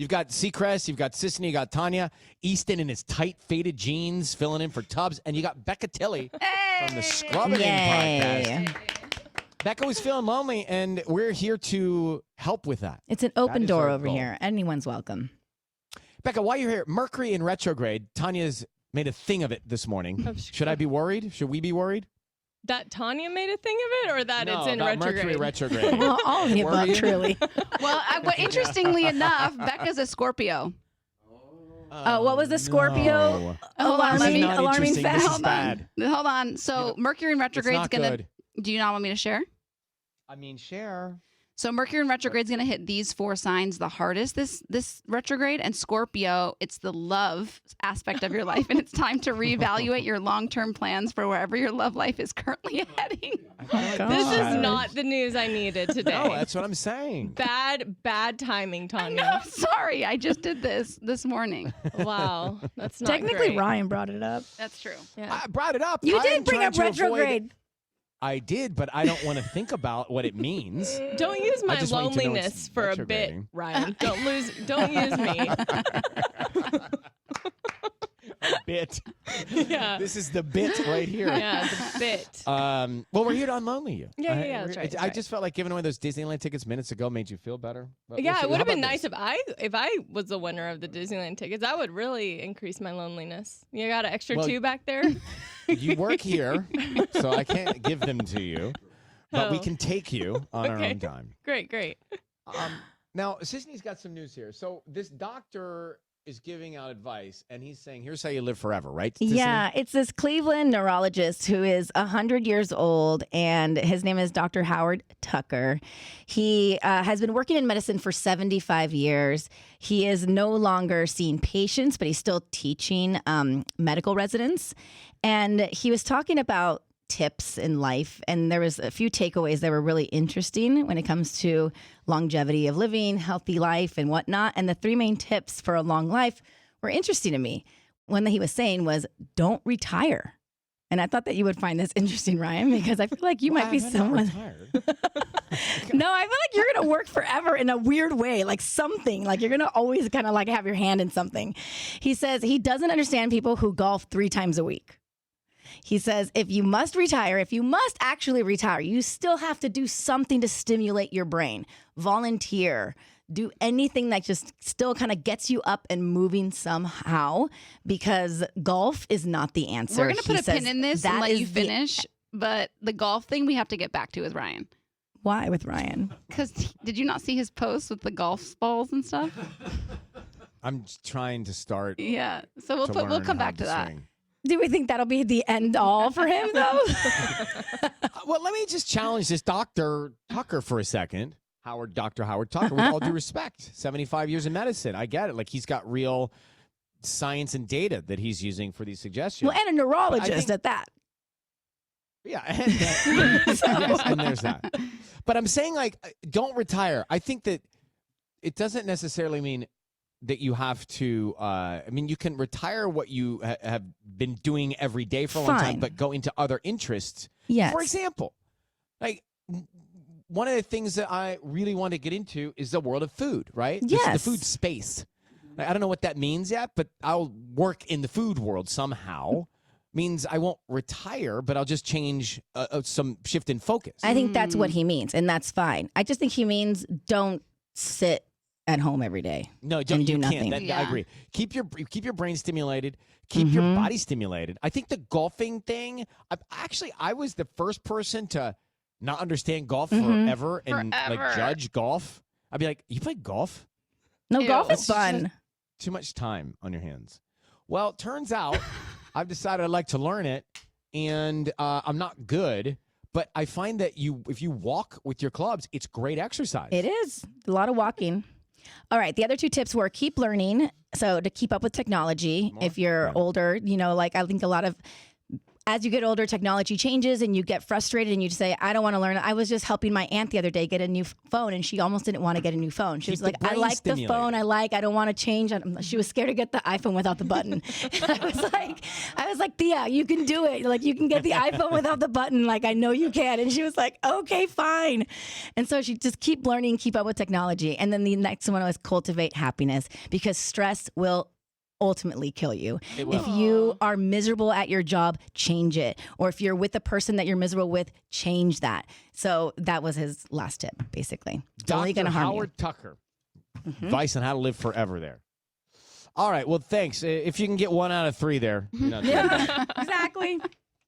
You've got Seacrest, you've got Sisney, you got Tanya, Easton in his tight faded jeans filling in for Tubbs, and you got Becca Tilley from the Scrubbing In podcast. Becca was feeling lonely, and we're here to help with that. It's an open door over here. Anyone's welcome. Becca, while you're here, Mercury in retrograde, Tanya's made a thing of it this morning. Should I be worried? Should we be worried? That Tanya made a thing of it, or that it's in retrograde? Mercury retrograde. Well, all of the above, truly. Well, interestingly enough, Becca's a Scorpio. What was the Scorpio? No. Alarming fact. Hold on. So Mercury in retrograde is going to... Do you not want me to share? I mean, share. So Mercury in retrograde is going to hit these 4 signs the hardest this retrograde. And Scorpio, it's the love aspect of your life. And it's time to reevaluate your long-term plans for wherever your love life is currently heading. This is not the news I needed today. No, that's what I'm saying. Bad timing, Tanya. No, sorry. I just did this morning. Wow. That's not Technically, great. Ryan brought it up. That's true. I brought it up. You did bring up retrograde. I did, but I don't want to think about what it means. Don't use my just want you to know loneliness it's for a bit, Ryan. Don't use me. Bit. Yeah. This is the bit right here. Yeah, the bit. Well, we're here to unlonely you. Yeah, that's right. I just felt like giving away those Disneyland tickets minutes ago made you feel better. But Yeah, we'll see. it would have How been about nice this? if I was the winner of the Disneyland tickets. That would really increase my loneliness. You got an extra 2 back there? You work here, so I can't give them to you. But we can take you on our own time. Great. Now, Sisney's got some news here. So this doctor is giving out advice, and he's saying, here's how you live forever, right? Sisney? Yeah, it's this Cleveland neurologist who is 100 years old, and his name is Dr. Howard Tucker. He has been working in medicine for 75 years. He is no longer seeing patients, but he's still teaching medical residents. And he was talking about tips in life, and there was a few takeaways that were really interesting when it comes to longevity of living, healthy life, and whatnot. And the 3 main tips for a long life were interesting to me. One that he was saying was, don't retire. And I thought that you would find this interesting, Ryan, because I feel like you might be someone. No, I feel like you're going to work forever in a weird way, like something, like you're going to always kind of like have your hand in something. He says he doesn't understand people who golf 3 times a week. He says, if you must actually retire, you still have to do something to stimulate your brain. Volunteer. Do anything that just still kind of gets you up and moving somehow, because golf is not the answer. We're going to put a pin in this and let you finish. But the golf thing we have to get back to with Ryan. Why with Ryan? Because did you not see his posts with the golf balls and stuff? I'm trying to start. Yeah. So we'll come back to that. Swing. Do we think that'll be the end all for him, though? Well, let me just challenge this Dr. Tucker for a second. Dr. Howard Tucker, with all due respect, 75 years in medicine. I get it. Like, he's got real science and data that he's using for these suggestions. Well, and a neurologist at that. Yeah, yes, and there's that. But I'm saying, like, don't retire. I think that it doesn't necessarily mean that you have to, you can retire what you have been doing every day for a long time, but go into other interests. Yes. For example, like, one of the things that I really want to get into is the world of food, right? Yes. The food space. Like, I don't know what that means yet, but I'll work in the food world somehow. Means I won't retire, but I'll just change some shift in focus. I think that's what he means, and that's fine. I just think he means don't sit at home every day. No, don't do you nothing. Can't. I agree. Keep your brain stimulated. Keep your body stimulated. I think the golfing thing. I was the first person to not understand golf forever and like judge golf. I'd be like, "You play golf? No, golf is fun. Too much time on your hands." Well, it turns out I've decided I'd like to learn it, and I'm not good. But I find that if you walk with your clubs, it's great exercise. It is a lot of walking. All right. The other 2 tips were keep learning. So to keep up with technology, if you're older, like I think a lot of as you get older, technology changes and you get frustrated and you say, I don't want to learn. I was just helping my aunt the other day get a new phone, and she almost didn't want to get a new phone. She was like, I like the phone. I don't want to change. She was scared to get the iPhone without the button. I was like, Thea, you can do it. Like, you can get the iPhone without the button. Like, I know you can. And she was like, okay, fine. And so she just keep learning, keep up with technology. And then the next one was cultivate happiness, because stress will ultimately kill you. If you are miserable at your job, change it. Or if you're with the person that you're miserable with, change that. So that was his last tip, basically. It's only going to harm Howard Tucker. Advice on how to live forever there. All right. Well, thanks. If you can get 1 out of 3 there. You're not doing bad. Exactly.